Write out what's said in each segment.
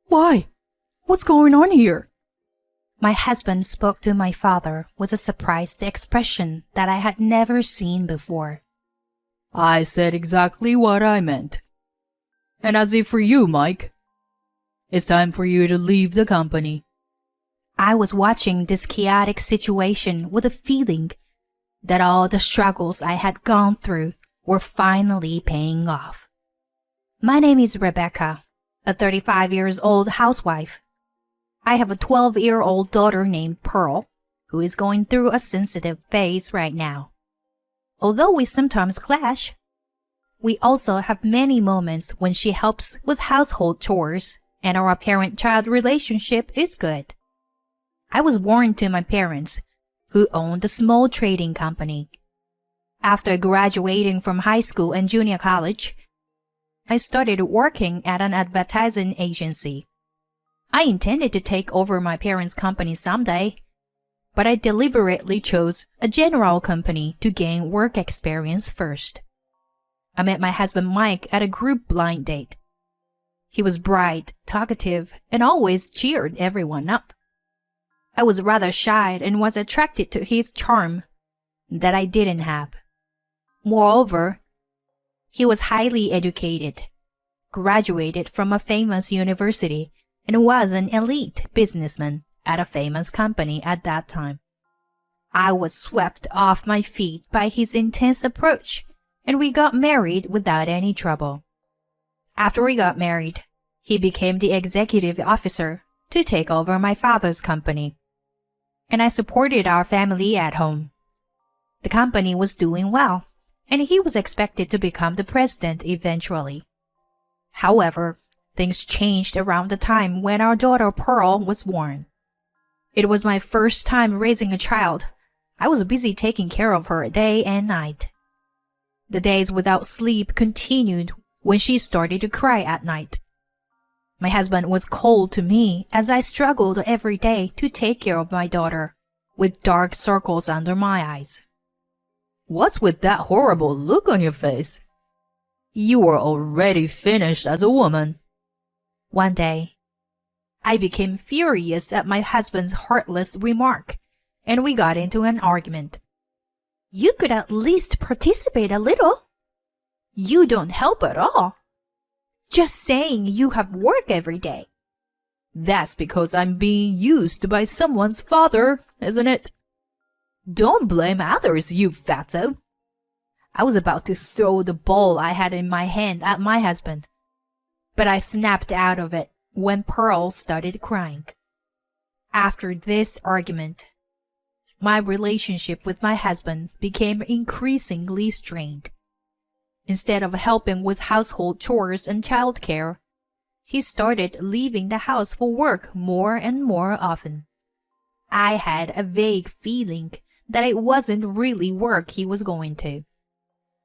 Why? What's going on here? My husband spoke to my father with a surprised expression that I had never seen before. I said exactly what I meant. And as if for you, Mike, it's time for you to leave the company. I was watching this chaotic situation with a feeling that all the struggles I had gone through were finally paying off. My name is Rebecca, a 35-year-old housewife. I have a 12-year-old daughter named Pearl, who is going through a sensitive phase right now. Although we sometimes clash, we also have many moments when she helps with household chores and our parent-child relationship is good. I was born to my parents, who owned a small trading company. After graduating from high school and junior college, I started working at an advertising agency. I intended to take over my parents' company someday, but I deliberately chose a general company to gain work experience first. I met my husband Mike at a group blind date. He was bright, talkative, and always cheered everyone up. I was rather shy and was attracted to his charm that I didn't have. Moreover, he was highly educated, graduated from a famous university, and was an elite businessman at a famous company at that time. I was swept off my feet by his intense approach, and we got married without any trouble. After we got married, he became the executive officer to take over my father's company, and I supported our family at home. The company was doing well, and he was expected to become the president eventually. However, things changed around the time when our daughter Pearl was born. It was my first time raising a child. I was busy taking care of her day and night. The days without sleep continued when she started to cry at night. My husband was cold to me as I struggled every day to take care of my daughter, with dark circles under my eyes. What's with that horrible look on your face? You were already finished as a woman. One day, I became furious at my husband's heartless remark, and we got into an argument. You could at least participate a little. You don't help at all. Just saying you have work every day. That's because I'm being used by someone's father, isn't it? Don't blame others, you fatso. I was about to throw the ball I had in my hand at my husband, but I snapped out of it when Pearl started crying. After this argument, my relationship with my husband became increasingly strained. Instead of helping with household chores and childcare, he started leaving the house for work more and more often. I had a vague feeling that it wasn't really work he was going to.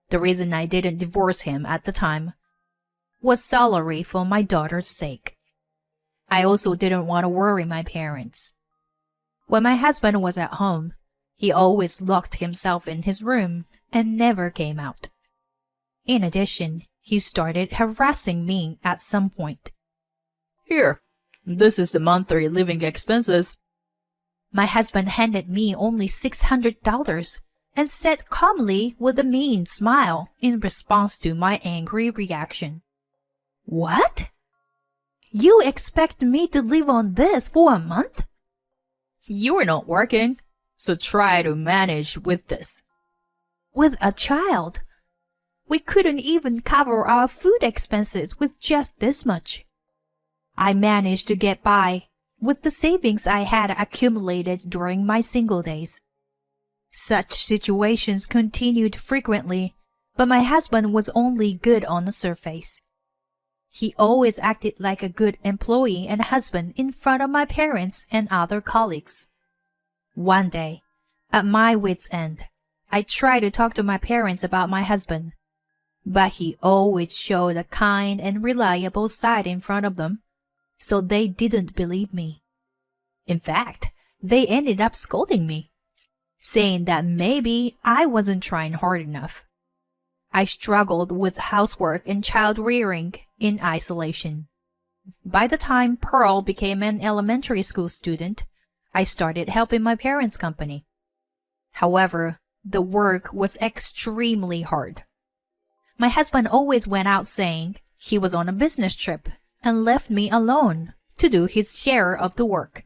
The reason I didn't divorce him at the time was solely for my daughter's sake. I also didn't want to worry my parents. When my husband was at home, he always locked himself in his room and never came out. In addition, he started harassing me at some point. Here, this is the monthly living expenses. My husband handed me only $600 and said calmly with a mean smile in response to my angry reaction. What? You expect me to live on this for a month? You're not working, so try to manage with this. With a child, we couldn't even cover our food expenses with just this much. I managed to get by with the savings I had accumulated during my single days. Such situations continued frequently, but my husband was only good on the surface. He always acted like a good employee and husband in front of my parents and other colleagues. One day, at my wit's end, I tried to talk to my parents about my husband, but he always showed a kind and reliable side in front of them, so they didn't believe me. In fact, they ended up scolding me, saying that maybe I wasn't trying hard enough. I struggled with housework and child rearing in isolation. By the time Pearl became an elementary school student, I started helping my parents' company. However, the work was extremely hard. My husband always went out saying he was on a business trip and left me alone to do his share of the work.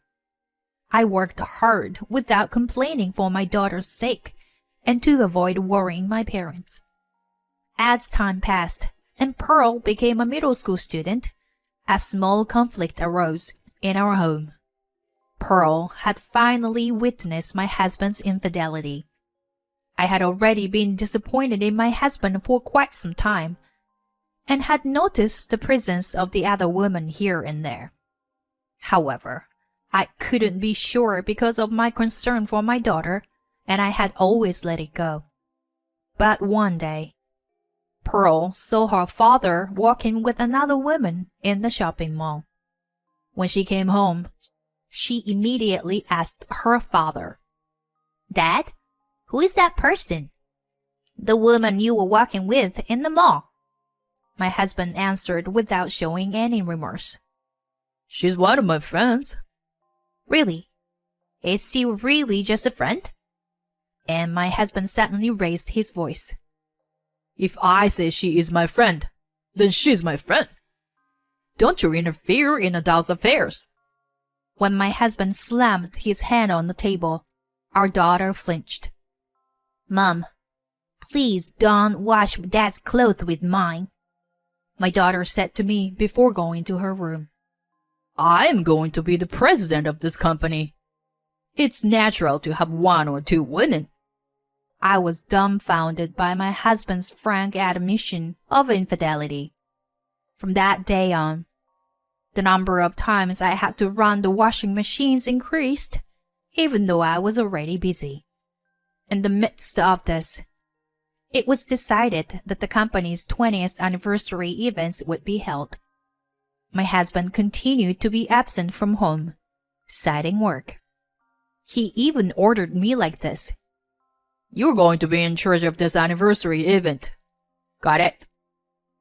I worked hard without complaining for my daughter's sake and to avoid worrying my parents. As time passed and Pearl became a middle school student, a small conflict arose in our home. Pearl had finally witnessed my husband's infidelity. I had already been disappointed in my husband for quite some time, and had noticed the presence of the other woman here and there. However, I couldn't be sure because of my concern for my daughter, and I had always let it go. But one day, Pearl saw her father walking with another woman in the shopping mall. When she came home, she immediately asked her father, "Dad, who is that person?" "The woman you were walking with in the mall," my husband answered without showing any remorse. "She's one of my friends." "Really? Is she really just a friend?" And my husband suddenly raised his voice. "If I say she is my friend, then she's my friend. Don't you interfere in adults' affairs." When my husband slammed his hand on the table, our daughter flinched. "Mom, please don't wash Dad's clothes with mine," my daughter said to me before going to her room. "I am going to be the president of this company. It's natural to have one or two women." I was dumbfounded by my husband's frank admission of infidelity. From that day on, the number of times I had to run the washing machines increased, even though I was already busy. In the midst of this, it was decided that the company's 20th anniversary events would be held. My husband continued to be absent from home, citing work. He even ordered me like this: "You're going to be in charge of this anniversary event. Got it?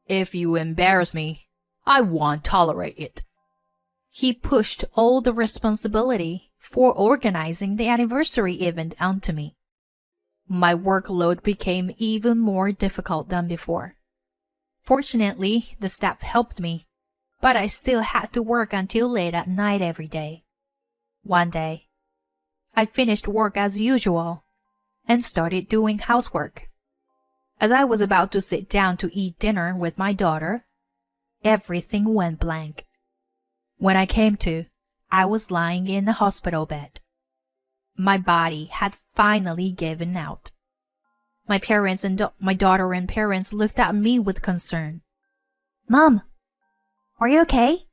If you embarrass me, I won't tolerate it." He pushed all the responsibility for organizing the anniversary event onto me. My workload became even more difficult than before. Fortunately, the staff helped me, but I still had to work until late at night every day. One day, I finished work as usual and started doing housework. As I was about to sit down to eat dinner with my daughter, everything went blank. When I came to, I was lying in a hospital bed. My body had finally given out. My parents and my daughter and parents looked at me with concern. "Mom, are you okay?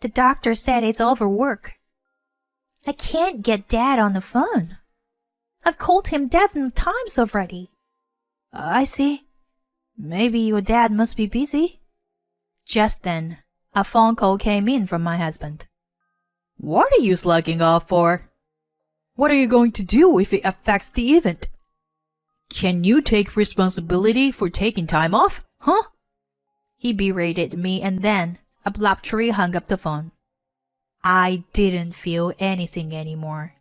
The doctor said it's overwork." "I can't get Dad on the phone. I've called him dozen times already." "I see. Maybe your dad must be busy." Just then, a phone call came in from my husband. "What are you slacking off for? What are you going to do if it affects the event? Can you take responsibility for taking time off, huh?" He berated me and then abruptly hung up the phone. I didn't feel anything anymore.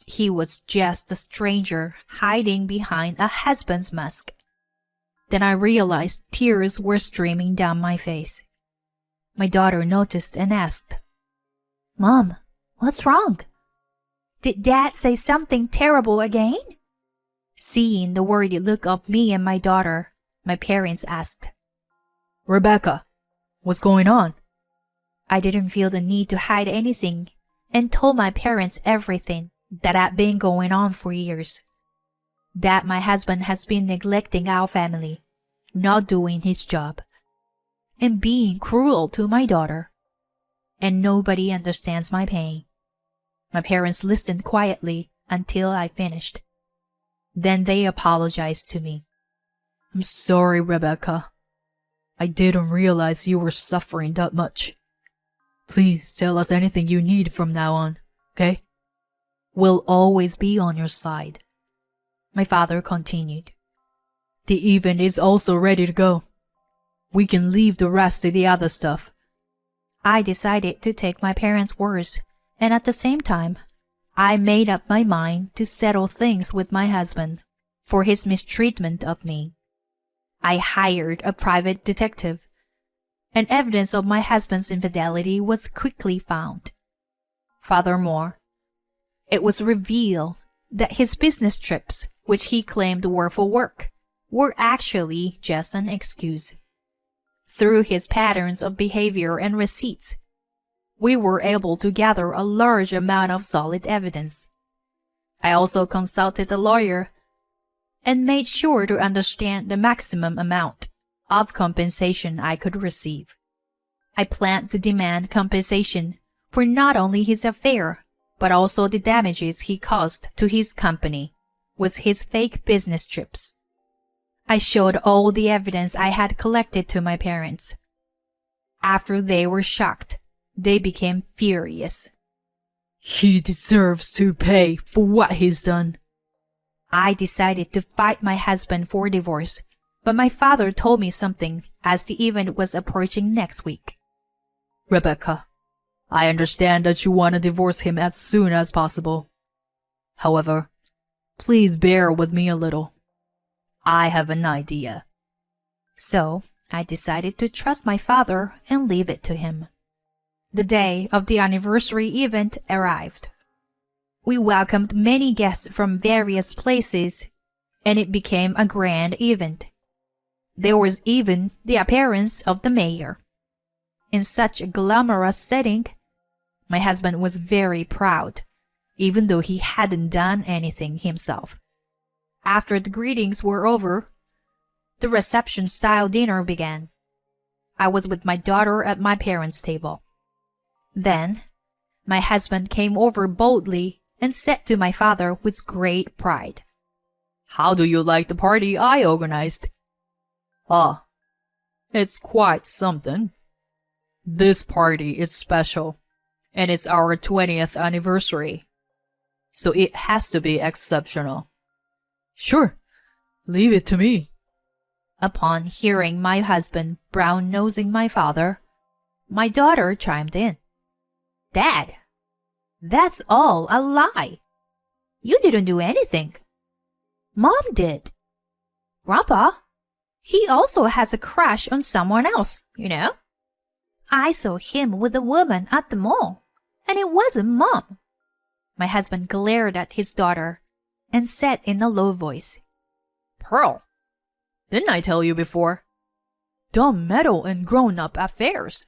He was just a stranger hiding behind a husband's mask. Then I realized tears were streaming down my face. My daughter noticed and asked, "Mom, what's wrong? Did Dad say something terrible again?" Seeing the worried look of me and my daughter, my parents asked, "Rebecca, what's going on?" I didn't feel the need to hide anything and told my parents everything that had been going on for years. That my husband has been neglecting our family, not doing his job, and being cruel to my daughter. And nobody understands my pain. My parents listened quietly until I finished. Then they apologized to me. "I'm sorry, Rebecca. I didn't realize you were suffering that much. Please tell us anything you need from now on, okay? We'll always be on your side," my father continued. "The event is also ready to go. We can leave the rest to the other stuff. I decided to take my parents' words, and at the same time, I made up my mind to settle things with my husband for his mistreatment of me. I hired a private detective, and evidence of my husband's infidelity was quickly found. Furthermore, it was revealed that his business trips, which he claimed were for work, were actually just an excuse. Through his patterns of behavior and receipts, we were able to gather a large amount of solid evidence. I also consulted a lawyer and made sure to understand the maximum amount of compensation I could receive. I planned to demand compensation for not only his affair, but also the damages he caused to his company with his fake business trips. I showed all the evidence I had collected to my parents. After they were shocked, they became furious. He deserves to pay for what he's done. I decided to fight my husband for divorce, but my father told me something as the event was approaching next week. Rebecca, I understand that you want to divorce him as soon as possible. However, please bear with me a little. I have an idea. So, I decided to trust my father and leave it to him. The day of the anniversary event arrived. We welcomed many guests from various places, and it became a grand event. There was even the appearance of the mayor. In such a glamorous setting, my husband was very proud, even though he hadn't done anything himself. After the greetings were over, the reception-style dinner began. I was with my daughter at my parents' table. Then, my husband came over boldly and said to my father with great pride, "How do you like the party I organized?" "Ah, it's quite something. This party is special, and it's our 20th anniversary, so it has to be exceptional." "Sure, leave it to me." Upon hearing my husband brown-nosing my father, my daughter chimed in. "Dad, that's all a lie. You didn't do anything. Mom did. Grandpa, he also has a crush on someone else, you know. I saw him with a woman at the mall, and it wasn't Mom." My husband glared at his daughter and said in a low voice, "Pearl, didn't I tell you before? Don't meddle in grown-up affairs."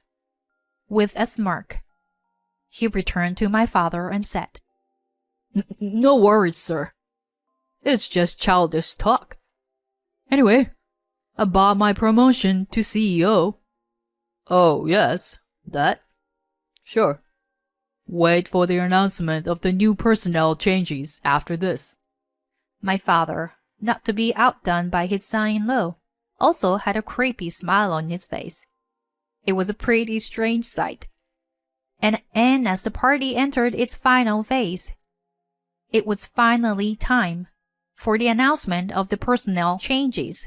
With a smirk, he returned to my father and said, No worries, sir. It's just childish talk. Anyway, about my promotion to CEO. Oh, yes, that? Sure. Wait for the announcement of the new personnel changes after this." My father, not to be outdone by his son-in-law, also had a creepy smile on his face. It was a pretty strange sight. And as the party entered its final phase, it was finally time for the announcement of the personnel changes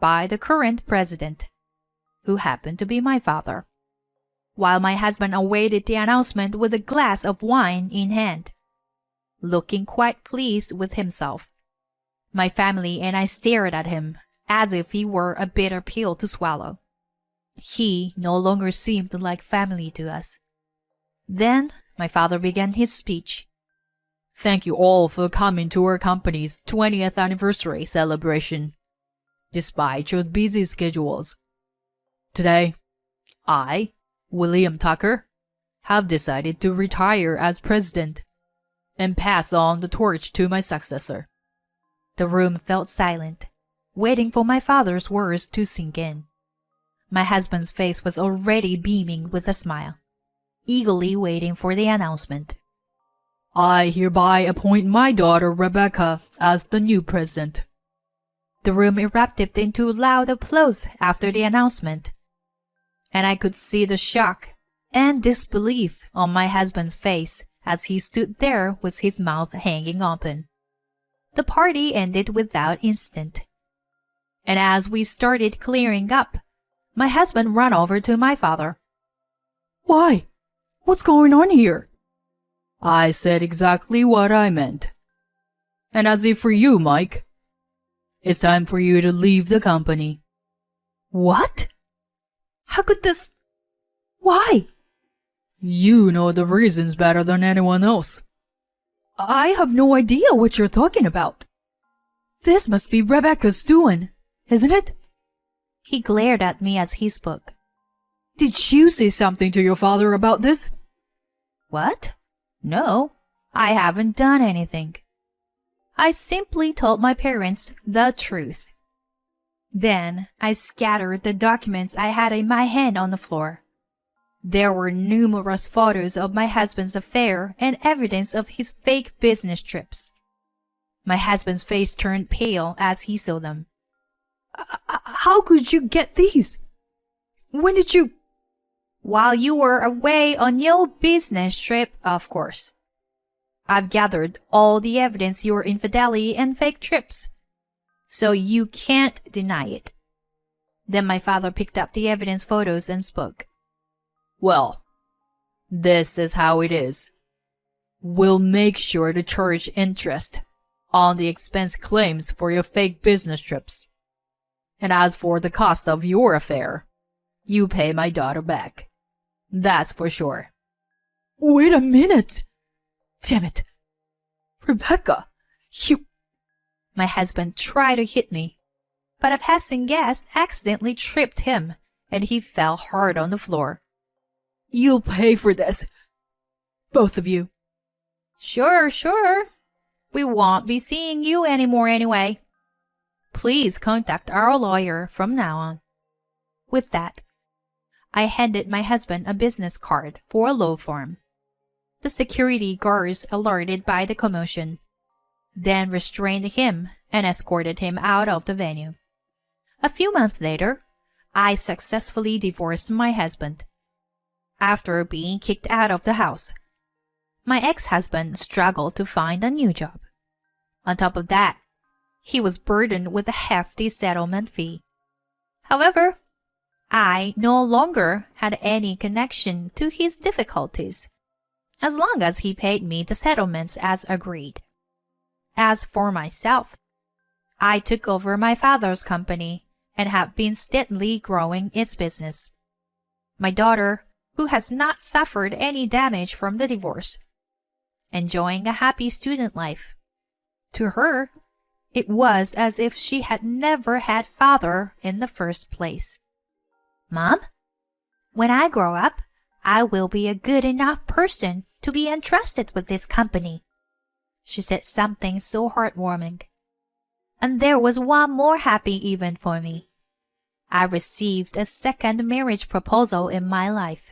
by the current president, who happened to be my father, while my husband awaited the announcement with a glass of wine in hand, looking quite pleased with himself. My family and I stared at him as if he were a bitter pill to swallow. He no longer seemed like family to us. Then my father began his speech. "Thank you all for coming to our company's 20th anniversary celebration, despite your busy schedules. Today, I, William Tucker, have decided to retire as president and pass on the torch to my successor." The room felt silent, waiting for my father's words to sink in. My husband's face was already beaming with a smile, eagerly waiting for the announcement. "I hereby appoint my daughter Rebecca as the new president." The room erupted into loud applause after the announcement, and I could see the shock and disbelief on my husband's face as he stood there with his mouth hanging open. The party ended without incident, and as we started clearing up, my husband ran over to my father. Why? What's going on here? I said exactly what I meant. And as if for you, Mike, it's time for you to leave the company. What? How could this... Why? You know the reasons better than anyone else. I have no idea what you're talking about. This must be Rebecca's doing, isn't it? He glared at me as he spoke. Did you say something to your father about this? What? No, I haven't done anything. I simply told my parents the truth. Then I scattered the documents I had in my hand on the floor. There were numerous photos of my husband's affair and evidence of his fake business trips. My husband's face turned pale as he saw them. How could you get these? When did you... While you were away on your business trip, of course. I've gathered all the evidence your infidelity and fake trips, so you can't deny it. Then my father picked up the evidence photos and spoke. Well, this is how it is. We'll make sure to charge interest on the expense claims for your fake business trips. And as for the cost of your affair, you pay my daughter back. That's for sure. Wait a minute! Damn it! Rebecca, you... My husband tried to hit me, but a passing guest accidentally tripped him, and he fell hard on the floor. You'll pay for this. Both of you. Sure. We won't be seeing you anymore anyway. Please contact our lawyer from now on. With that, I handed my husband a business card for a law firm. The security guards, alerted by the commotion, then restrained him and escorted him out of the venue. A few months later, I successfully divorced my husband. After being kicked out of the house, my ex-husband struggled to find a new job. On top of that, he was burdened with a hefty settlement fee. However, I no longer had any connection to his difficulties, as long as he paid me the settlements as agreed. As for myself, I took over my father's company and have been steadily growing its business. My daughter, who has not suffered any damage from the divorce, enjoying a happy student life. To her, it was as if she had never had father in the first place. Mom, when I grow up, I will be a good enough person to be entrusted with this company. She said something so heartwarming. And there was one more happy event for me. I received a second marriage proposal in my life.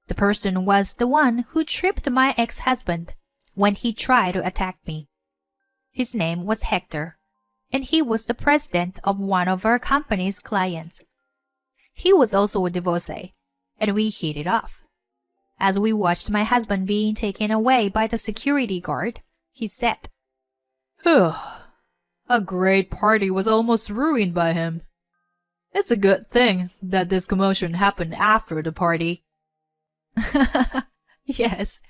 The person was the one who tripped my ex-husband when he tried to attack me. His name was Hector, and he was the president of one of our company's clients. He was also a divorcee, and we hit it off. As we watched my husband being taken away by the security guard, he said, A great party was almost ruined by him. It's a good thing that this commotion happened after the party. Yes,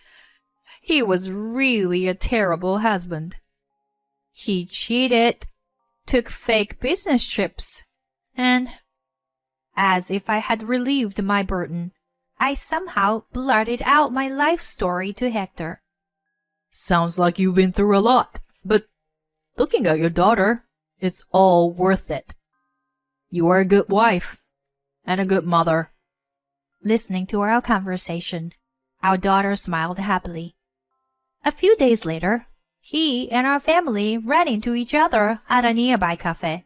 he was really a terrible husband. He cheated, took fake business trips, and, as if I had relieved my burden, I somehow blurted out my life story to Hector. Sounds like you've been through a lot, but looking at your daughter, it's all worth it. You are a good wife and a good mother. Listening to our conversation, our daughter smiled happily. A few days later, he and our family ran into each other at a nearby cafe.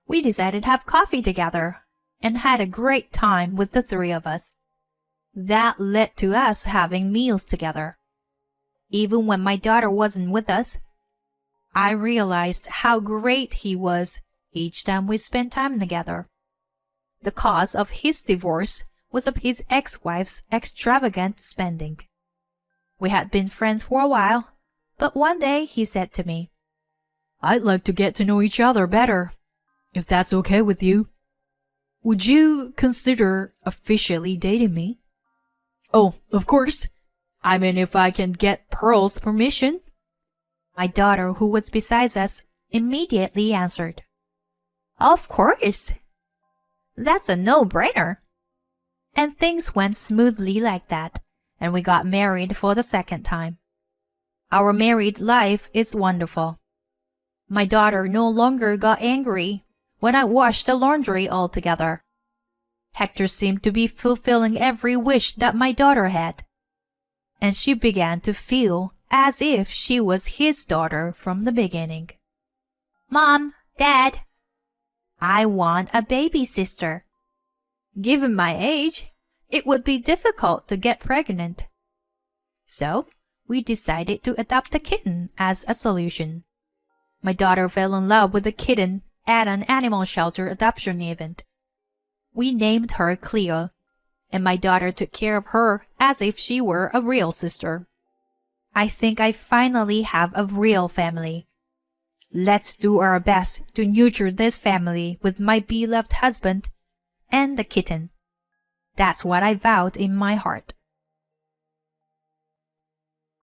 We decided to have coffee together and had a great time with the three of us. That led to us having meals together. Even when my daughter wasn't with us, I realized how great he was each time we spent time together. The cause of his divorce was of his ex-wife's extravagant spending. We had been friends for a while, but one day he said to me, I'd like to get to know each other better, if that's okay with you. Would you consider officially dating me? Oh, of course. I mean, if I can get Pearl's permission. My daughter, who was beside us, immediately answered. Of course. That's a no-brainer. And things went smoothly like that, and we got married for the second time. Our married life is wonderful. My daughter no longer got angry when I washed the laundry altogether. Hector seemed to be fulfilling every wish that my daughter had, and she began to feel as if she was his daughter from the beginning. Mom, Dad, I want a baby sister. Given my age, it would be difficult to get pregnant. So, we decided to adopt a kitten as a solution. My daughter fell in love with the kitten at an animal shelter adoption event. We named her Cleo, and my daughter took care of her as if she were a real sister. I think I finally have a real family. Let's do our best to nurture this family with my beloved husband and the kitten. That's what I vowed in my heart.